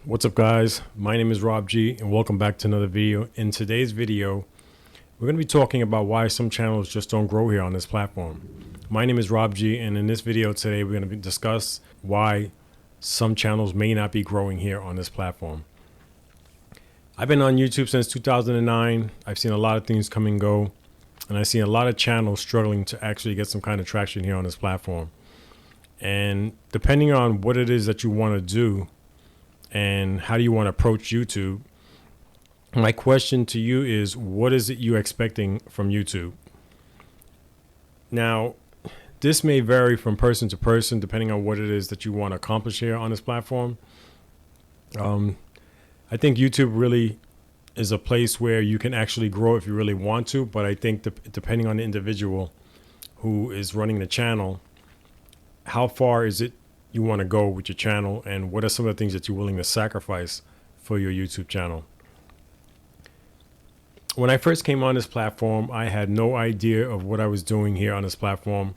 What's up, guys? My name is Rob G and welcome back to another video. In today's video, we're going to be talking about why some channels just don't grow here on this platform. My name is Rob G, and in this video today we're going to discuss why some channels may not be growing here on this platform. I've been on YouTube since 2009. I've seen a lot of things come and go, and I've seen a lot of channels struggling to actually get some kind of traction here on this platform. And depending on what it is that you want to do and how do you want to approach YouTube, my question to you is, what is it you're expecting from YouTube? Now, this may vary from person to person depending on what it is that you want to accomplish here on this platform. I think YouTube really is a place where you can actually grow if you really want to, but I think depending on the individual who is running the channel, how far is it you want to go with your channel, and what are some of the things that you're willing to sacrifice for your YouTube channel? When I first came on this platform, I had no idea of what I was doing here on this platform.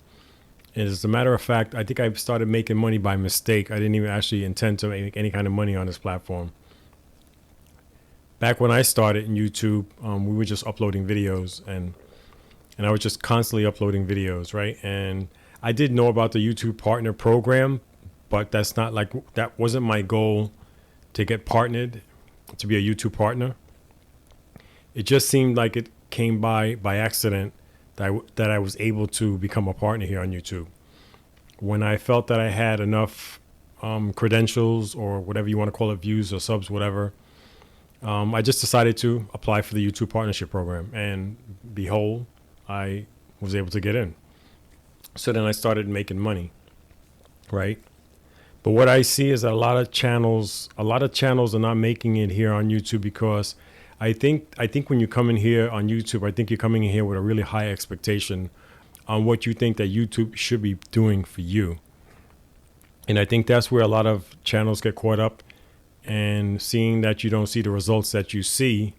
As a matter of fact, I think I started making money by mistake. I didn't even actually intend to make any kind of money on this platform. Back when I started in YouTube, we were just uploading videos, and I was just constantly uploading videos, right? And I did know about the YouTube Partner Program, but that wasn't my goal to get partnered, to be a YouTube partner. It just seemed like it came by accident that I was able to become a partner here on YouTube. When I felt that I had enough credentials, or whatever you want to call it, views or subs, whatever, I just decided to apply for the YouTube Partnership Program, and behold, I was able to get in. So then I started making money, right? But what I see is that a lot of channels are not making it here on YouTube because I think when you come in here on YouTube, I think you're coming in here with a really high expectation on what you think that YouTube should be doing for you. And I think that's where a lot of channels get caught up, and seeing that you don't see the results that you see,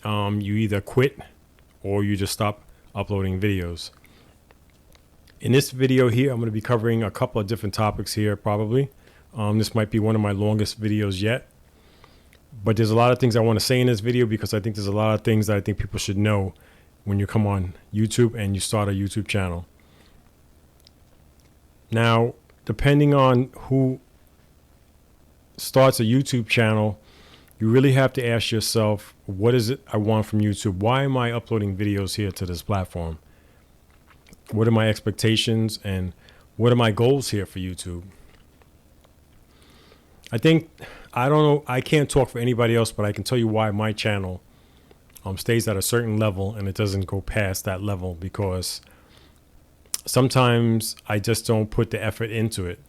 you either quit or you just stop uploading videos. In this video here, I'm going to be covering a couple of different topics here, probably. This might be one of my longest videos yet. But there's a lot of things I want to say in this video because I think there's a lot of things that I think people should know when you come on YouTube and you start a YouTube channel. Now, depending on who starts a YouTube channel, you really have to ask yourself, what is it I want from YouTube? Why am I uploading videos here to this platform? What are my expectations, and what are my goals here for YouTube? I don't know, I can't talk for anybody else, but I can tell you why my channel stays at a certain level and it doesn't go past that level, because sometimes I just don't put the effort into it.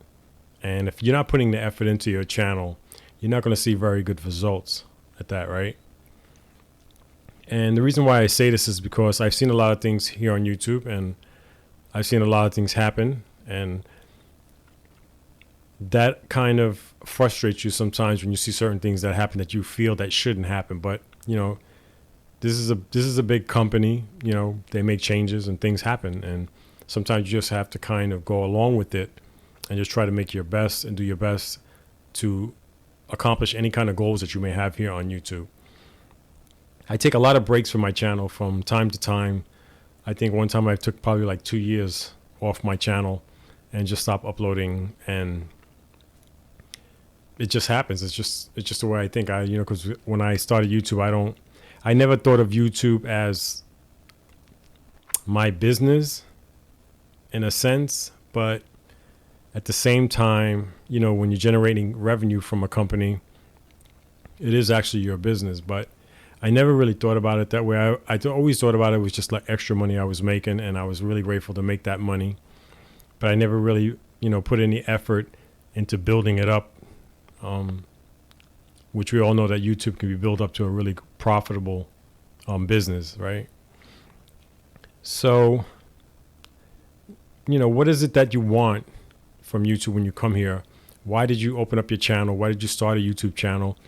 And if you're not putting the effort into your channel, you're not going to see very good results at that, right? And the reason why I say this is because I've seen a lot of things here on YouTube, and I've seen a lot of things happen, and that kind of frustrates you sometimes when you see certain things that happen that you feel that shouldn't happen. But, you know, this is a big company, you know, they make changes and things happen, and sometimes you just have to kind of go along with it and just try to make your best and do your best to accomplish any kind of goals that you may have here on YouTube. I take a lot of breaks from my channel from time to time. I think one time I took probably like 2 years off my channel and just stopped uploading, and it just happens. It's just the way I think. Because when I started YouTube, I never thought of YouTube as my business in a sense, but at the same time, you know, when you're generating revenue from a company, it is actually your business. But I never really thought about it that way. I always thought about it was just like extra money I was making, and I was really grateful to make that money. But I never really, put any effort into building it up, which we all know that YouTube can be built up to a really profitable business, right? So, what is it that you want from YouTube when you come here? Why did you open up your channel? Why did you start a YouTube channel?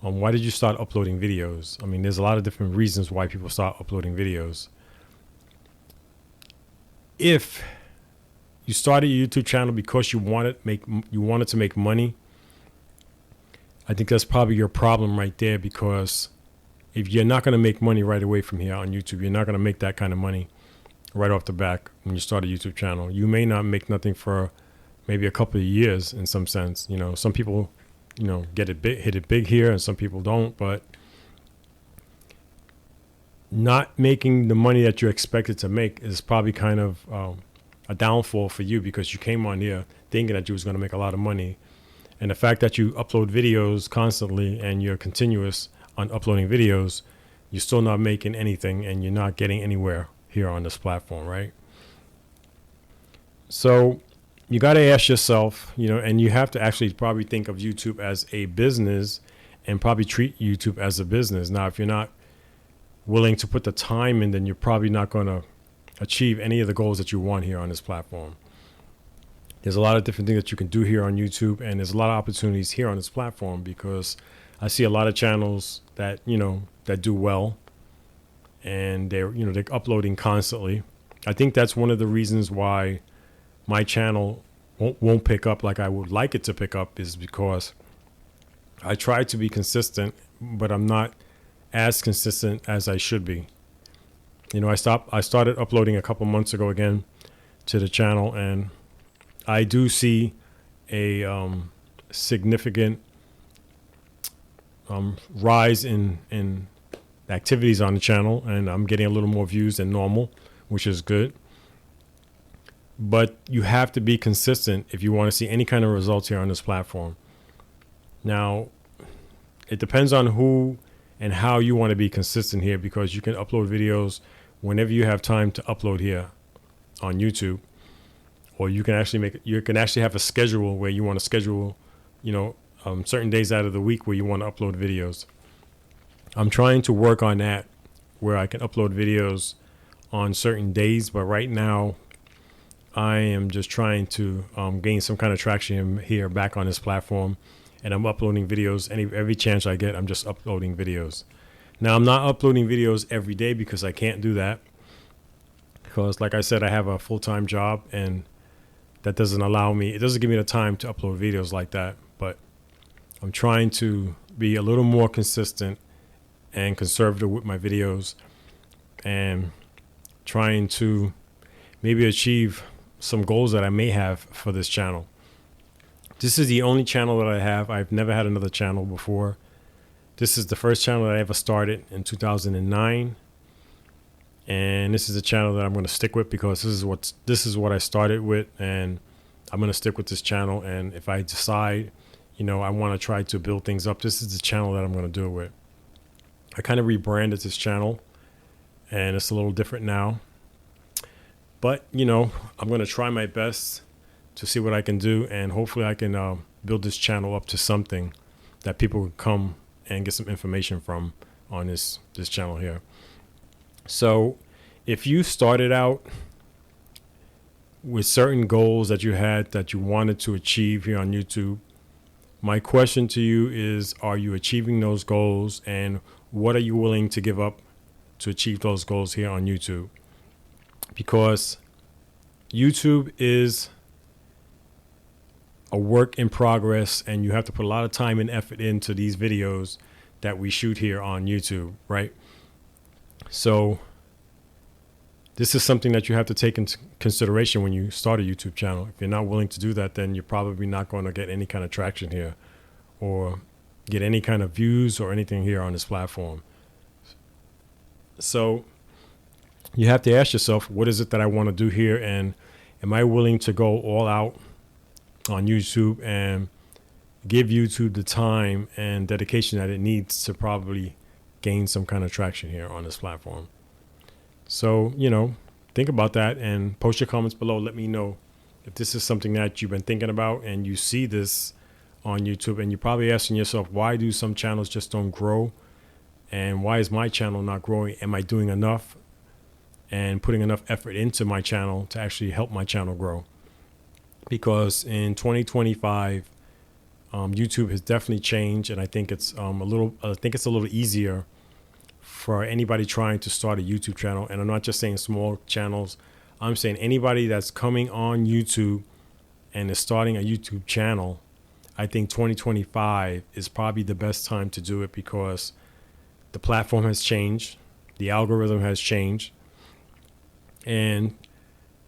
Why did you start uploading videos? I mean, there's a lot of different reasons why people start uploading videos. If you started your YouTube channel because you wanted to make money, I think that's probably your problem right there, because if you're not going to make money right away from here on YouTube, you're not going to make that kind of money right off the bat when you start a YouTube channel. You may not make nothing for maybe a couple of years in some sense. You know, some people, you know, get it big, hit it big here, and some people don't. But not making the money that you expected to make is probably kind of a downfall for you, because you came on here thinking that you was going to make a lot of money. And the fact that you upload videos constantly and you're continuous on uploading videos, you're still not making anything and you're not getting anywhere here on this platform, right? So you got to ask yourself, you know, and you have to actually probably think of YouTube as a business and probably treat YouTube as a business. Now, if you're not willing to put the time in, then you're probably not going to achieve any of the goals that you want here on this platform. There's a lot of different things that you can do here on YouTube, and there's a lot of opportunities here on this platform, because I see a lot of channels that, you know, that do well, and they're uploading constantly. I think that's one of the reasons why my channel won't pick up like I would like it to pick up, is because I try to be consistent, but I'm not as consistent as I should be. You know, I started uploading a couple months ago again to the channel, and I do see a significant rise in activities on the channel, and I'm getting a little more views than normal, which is good. But you have to be consistent if you want to see any kind of results here on this platform. Now, it depends on who and how you want to be consistent here, because you can upload videos whenever you have time to upload here on YouTube. Or you can actually have a schedule where you want to schedule, you know, certain days out of the week where you want to upload videos. I'm trying to work on that, where I can upload videos on certain days. But right now, I am just trying to gain some kind of traction here back on this platform. And I'm uploading videos every chance I get. I'm just uploading videos. Now, I'm not uploading videos every day, because I can't do that. Because like I said, I have a full-time job, and that doesn't allow me, it doesn't give me the time to upload videos like that. But I'm trying to be a little more consistent and conservative with my videos, and trying to maybe achieve some goals that I may have for this channel. This is the only channel that I have. I've never had another channel before. This is the first channel that I ever started in 2009. And this is a channel that I'm going to stick with, because this is what I started with, and I'm going to stick with this channel. And if I decide, you know, I want to try to build things up, this is the channel that I'm going to do it with. I kind of rebranded this channel, and it's a little different now. But, you know, I'm going to try my best to see what I can do, and hopefully I can build this channel up to something that people can come and get some information from on this channel here. So if you started out with certain goals that you had that you wanted to achieve here on YouTube, my question to you is, are you achieving those goals, and what are you willing to give up to achieve those goals here on YouTube? Because YouTube is a work in progress, and you have to put a lot of time and effort into these videos that we shoot here on YouTube, right? So this is something that you have to take into consideration when you start a YouTube channel. If you're not willing to do that, then you're probably not going to get any kind of traction here, or get any kind of views or anything here on this platform. So you have to ask yourself, what is it that I want to do here? And am I willing to go all out on YouTube and give YouTube the time and dedication that it needs to probably gain some kind of traction here on this platform? So, you know, think about that and post your comments below. Let me know if this is something that you've been thinking about and you see this on YouTube, and you're probably asking yourself, why do some channels just don't grow? And why is my channel not growing? Am I doing enough and putting enough effort into my channel to actually help my channel grow? Because in 2025, YouTube has definitely changed, and I think it's a little easier for anybody trying to start a YouTube channel. And I'm not just saying small channels. I'm saying anybody that's coming on YouTube and is starting a YouTube channel. I think 2025 is probably the best time to do it because the platform has changed, the algorithm has changed, and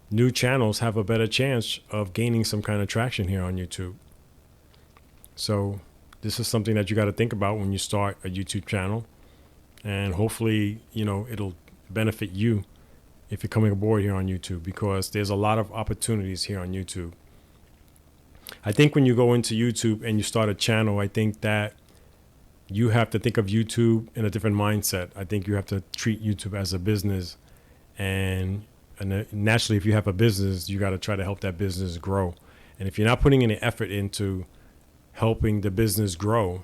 new channels have a better chance of gaining some kind of traction here on YouTube. So this is something that you got to think about when you start a YouTube channel, and hopefully, it'll benefit you if you're coming aboard here on YouTube, because there's a lot of opportunities here on YouTube. I think when you go into YouTube and you start a channel, I think that you have to think of YouTube in a different mindset. I think you have to treat YouTube as a business, and naturally, if you have a business, you got to try to help that business grow. And if you're not putting any effort into helping the business grow,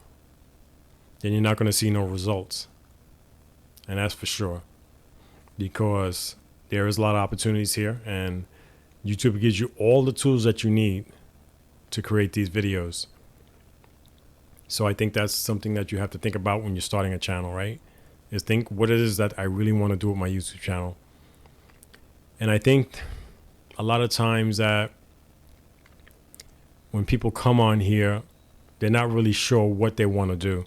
then you're not going to see no results. And that's for sure, because there is a lot of opportunities here, and YouTube gives you all the tools that you need to create these videos. So I think that's something that you have to think about when you're starting a channel, right? Is think what it is that I really want to do with my YouTube channel. And I think a lot of times that when people come on here, they're not really sure what they want to do.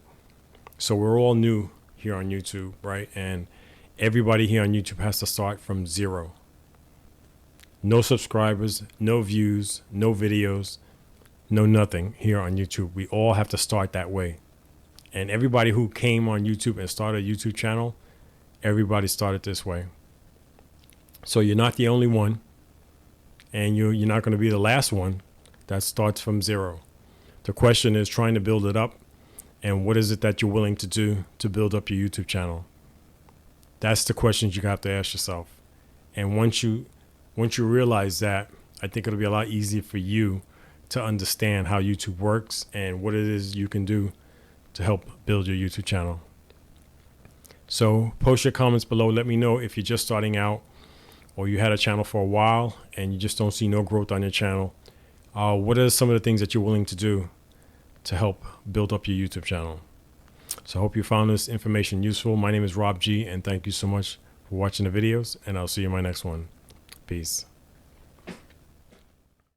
So we're all new here on YouTube, right? And everybody here on YouTube has to start from zero. No subscribers, no views, no videos, no nothing here on YouTube. We all have to start that way. And everybody who came on YouTube and started a YouTube channel, everybody started this way. So you're not the only one, and you're not going to be the last one that starts from zero. The question is trying to build it up, and what is it that you're willing to do to build up your YouTube channel? That's the questions you have to ask yourself. And once you realize that, I think it'll be a lot easier for you to understand how YouTube works and what it is you can do to help build your YouTube channel. So post your comments below. Let me know if you're just starting out or you had a channel for a while and you just don't see no growth on your channel. What are some of the things that you're willing to do to help build up your YouTube channel? So I hope you found this information useful. My name is Rob G, and thank you so much for watching the videos, and I'll see you in my next one. Peace.